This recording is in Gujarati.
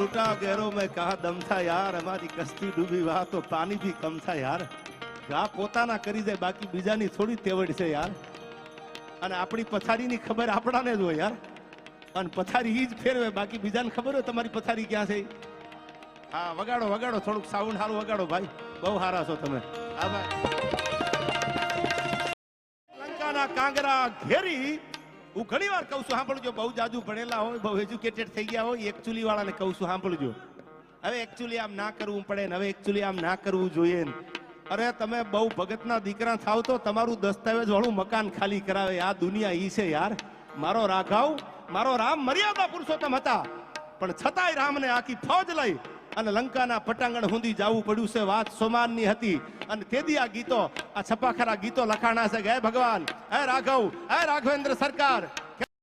लुटा गहरों में कहा दम था यार, हमारी कश्ती डूबी वहां तो पानी भी कम था यार। गा पोताना करी जाए बाकी बीजानी थोड़ी तेवड़ છે યાર। અને આપણી પથારીની ખબર આપણાને જ હોય યાર, અને પથારી ઈ જ ફેરવે બાકી બીજાને ખબર હોય તમારી પથારી ક્યાં છે। હા વગાડો વગાડો, થોડુંક સાઉન્ડ સારું વગાડો ભાઈ, બહુ સારા છો તમે। હા ભાઈ, લંકાના કાંગરા ઘેરી, હું ઘણી વાર કહું છું સાંભળજો, બહુ જાજુ ભણેલા હોય, બહુ એજ્યુકેટેડ થઈ ગયા હોય, એકચ્યુઅલી વાળાને કહું છું સાંભળજો। હવે એકચ્યુઅલી આમ ના કરવું પડે ને, હવે એકચ્યુઅલી આમ ના કરવું જોઈએ ને। અરે તમે બહુ ભગતના દીકરા થાવ તો તમારું દસ્તાવેજ વાળું મકાન ખાલી કરાવે, આ દુનિયા ઈ છે યાર। મારો રાઘવ, મારો રામ મર્યાદા પુરુષોત્તમ હતા, પણ છતાંય રામને આખી ફૌજ લઈ અને લંકાના પટાંગણ સુધી જવું પડ્યું છે। વાત સોમાનની હતી અને તેદી આ ગીતો, આ છપાખરા ગીતો લખાણા છે કે હે ભગવાન, હે રાઘવ, હે રાઘવેન્દ્ર સરકાર,